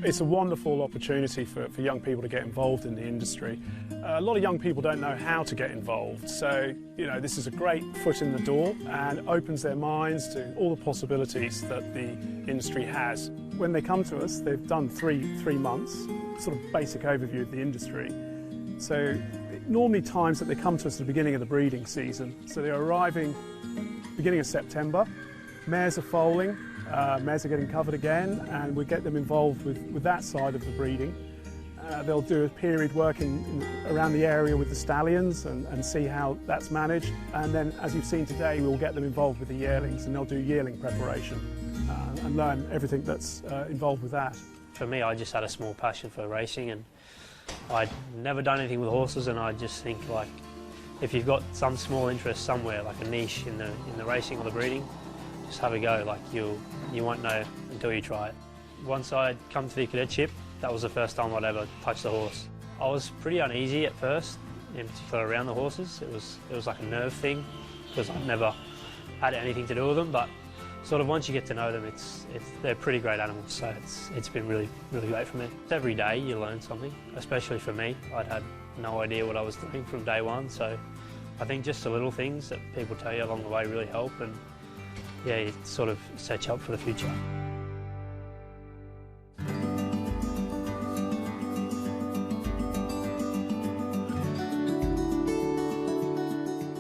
It's a wonderful opportunity for young people to get involved in the industry. A lot of young people don't know how to get involved, so this is a great foot in the door and opens their minds to all the possibilities that the industry has. When they come to us, they've done three months, sort of basic overview of the industry. So normally times that they come to us at the beginning of the breeding season. So they're arriving beginning of September, mares are foaling, mares are getting covered again, and we get them involved with that side of the breeding. They'll do a period working around the area with the stallions and see how that's managed, and then as you've seen today we'll get them involved with the yearlings and they'll do yearling preparation and learn everything that's involved with that. For me, I just had a small passion for racing, and I'd never done anything with horses, and I just think, like, if you've got some small interest somewhere, like a niche in the racing or the breeding, just have a go. Like, you won't know until you try it. Once I'd come to the cadetship, that was the first time I'd ever touched a horse. I was pretty uneasy at first, in particular around the horses. It was like a nerve thing, because I'd never had anything to do with them, but sort of once you get to know them, they're pretty great animals, so it's been really, really great for me. Every day you learn something, especially for me. I'd had no idea what I was doing from day one, so I think just the little things that people tell you along the way really help, and yeah, it sort of sets you up for the future.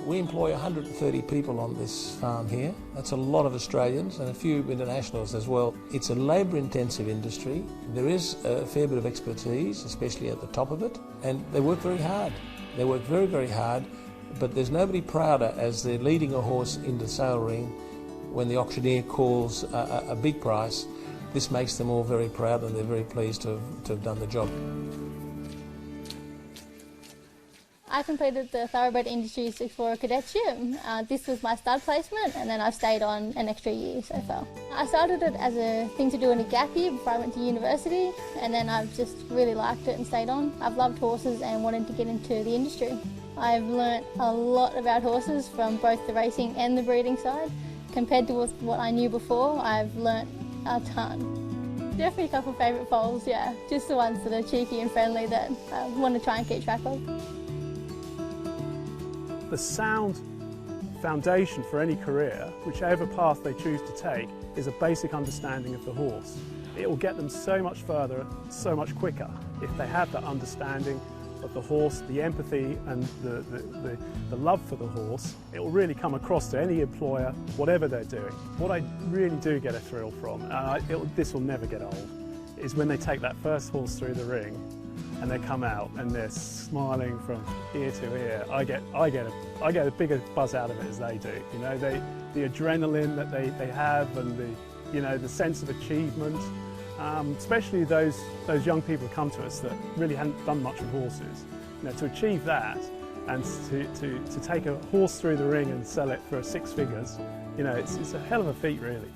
We employ 130 people on this farm here. That's a lot of Australians and a few internationals as well. It's a labour-intensive industry. There is a fair bit of expertise, especially at the top of it, and they work very hard. They work very, very hard, but there's nobody prouder as they're leading a horse into the sale ring when the auctioneer calls a big price. This makes them all very proud, and they're very pleased to have done the job. I completed the Thoroughbred Industries Explorer Cadetship. This was my stud placement, and then I've stayed on an extra year so far. I started it as a thing to do in a gap year before I went to university, and then I've just really liked it and stayed on. I've loved horses and wanted to get into the industry. I've learnt a lot about horses from both the racing and the breeding side. Compared to what I knew before, I've learnt a ton. Definitely a couple of favourite foals, yeah. Just the ones that are cheeky and friendly that I want to try and keep track of. The sound foundation for any career, whichever path they choose to take, is a basic understanding of the horse. It will get them so much further, so much quicker, if they have that understanding of the horse, the empathy and the love for the horse. It will really come across to any employer, whatever they're doing. What I really do get a thrill from, this will never get old, is when they take that first horse through the ring and they come out and they're smiling from ear to ear. I get a bigger buzz out of it as they do. The adrenaline that they have, and the sense of achievement. Especially those young people who come to us that really hadn't done much with horses. To achieve that and to take a horse through the ring and sell it for six figures, it's a hell of a feat, really.